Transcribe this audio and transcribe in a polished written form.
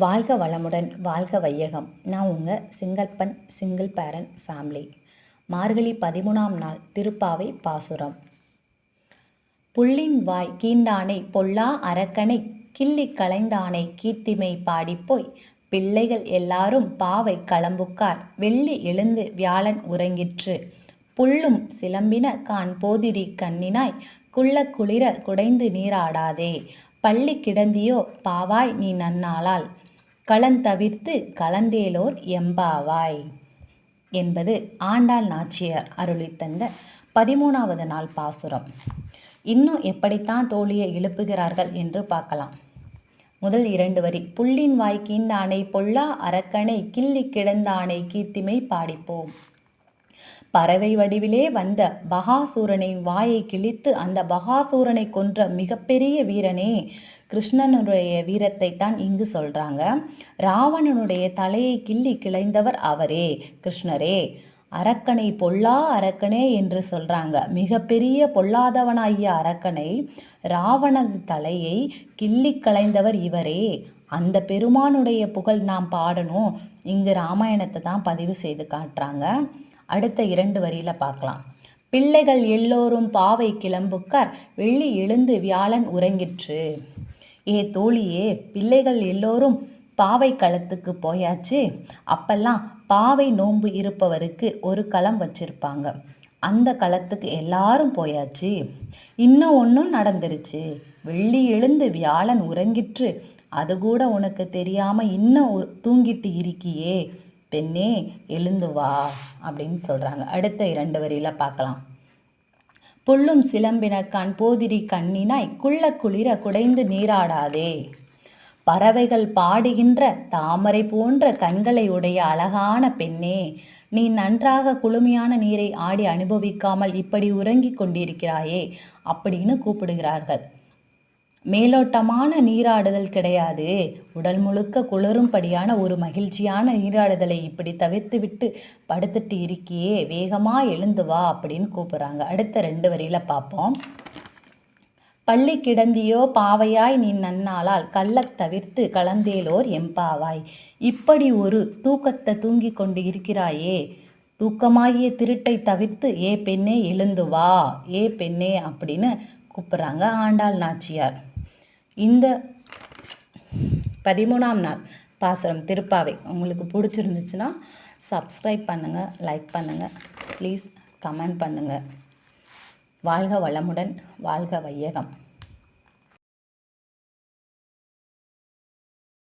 வாழ்க வளமுடன், வாழ்க வையகம். நான் உங்கள் சிங்கப்பன் சிங்கிள் பேரண்ட் ஃபேமிலி. மார்கழி 13ஆம் நாள் திருப்பாவை பாசுரம். புள்ளின் வாய் கீண்டானை பொல்லா அரக்கனை கிள்ளி களைந்தானை கீர்த்திமை பாடிப்போய் பிள்ளைகள் எல்லாரும் பாவை களம்புக்கார் வெள்ளி எழுந்து வியாழன் உறங்கிற்று புல்லும் சிலம்பின கான் போதிரி கண்ணினாய் குள்ள குளிர குடைந்து நீராடாதே பள்ளி கிடந்தியோ பாவாய் நீ நன்னாளால் களந்தவிர்த்து கலந்தேலோர் எம்பாவாய் என்பது ஆண்டாள் நாச்சியார் அருளித்தந்த 13வது நாள் பாசுரம். இன்னும் எப்படித்தான் தோழியை எழுப்புகிறார்கள் என்று பார்க்கலாம். முதல் 2 வரி. புள்ளின் வாய் கீண்டானை பொல்லா அரக்கனை கிள்ளி கிடந்தானை கீர்த்திமை பாடிப்போம். பறவை வடிவிலே வந்த பகாசூரனின் வாயை கிழித்து அந்த பகாசூரனை கொன்ற மிகப்பெரிய வீரனே கிருஷ்ணனுடைய வீரத்தை தான் இங்கு சொல்றாங்க. ராவணனுடைய தலையை கிள்ளி கிளைந்தவர் அவரே கிருஷ்ணரே. அரக்கனை பொல்லா அரக்கனே என்று சொல்றாங்க. மிகப்பெரிய பொல்லாதவனாகிய அரக்கனை ராவணன் தலையை கிள்ளி களைந்தவர் இவரே. அந்த பெருமானுடைய புகழ் நாம் பாடணும். இங்கு ராமாயணத்தை தான் பதிவு செய்து காட்டுறாங்க. அடுத்த 2 வரியில பார்க்கலாம். பிள்ளைகள் எல்லோரும் பாவை கிளம்புக்கார் வெள்ளி எழுந்து வியாழன் உறங்கிற்று. ஏ தோழியே, பிள்ளைகள் எல்லோரும் பாவை களத்துக்கு போயாச்சு. அப்பெல்லாம் பாவை நோன்பு இருப்பவருக்கு ஒரு களம் வச்சிருப்பாங்க. அந்த களத்துக்கு எல்லாரும் போயாச்சு. இன்னும் ஒன்றும் நடந்துருச்சு. வெள்ளி எழுந்து வியாழன் உறங்கிற்று. அது கூட உனக்கு தெரியாம இன்னும் தூங்கிட்டு இருக்கியே பெண்ணே, எழுந்து வா அப்படின்னு சொல்றாங்க. அடுத்த 2 வரியில பார்க்கலாம். புல்லும் சிலம்பினக்கான் போதிரி கண்ணினாய் குள்ள குளிர குடைந்து நீராடாதே. பறவைகள் பாடுகின்ற தாமரை போன்ற கண்களை உடைய அழகான பெண்ணே, நீ நன்றாக குளுமையான நீரை ஆடி அனுபவிக்காமல் இப்படி உறங்கிக் கொண்டிருக்கிறாயே அப்படின்னு கூப்பிடுகிறார்கள். மேலோட்டமான நீராடுதல் கிடையாது. உடல் முழுக்க குளிரும்படியான ஒரு மகிழ்ச்சியான நீராடுதலை இப்படி தவிர்த்து விட்டு படுத்துட்டு இருக்கியே, வேகமா எழுந்து வா அப்படின்னு கூப்பிடுறாங்க. அடுத்த 2 வரியில பார்ப்போம். பள்ளி கிடந்தியோ பாவையாய் நீ நன்னாளால் கள்ளத் தவிர்த்து கலந்தேலோர் எம்பாவாய். இப்படி ஒரு தூக்கத்தை தூங்கி கொண்டு இருக்கிறாயே, தூக்கமாகிய திருட்டை தவிர்த்து ஏ பெண்ணே எழுந்து வா, ஏ பெண்ணே அப்படின்னு கூப்பிடுறாங்க ஆண்டாள் நாச்சியார். இந்த 13ஆம் நாள் பாசுரம் திருப்பாவை உங்களுக்கு பிடிச்சிருந்துச்சுன்னா சப்ஸ்கிரைப் பண்ணுங்கள், லைக் பண்ணுங்கள், ப்ளீஸ் கமெண்ட் பண்ணுங்கள். வாழ்க வளமுடன், வாழ்க வையகம்.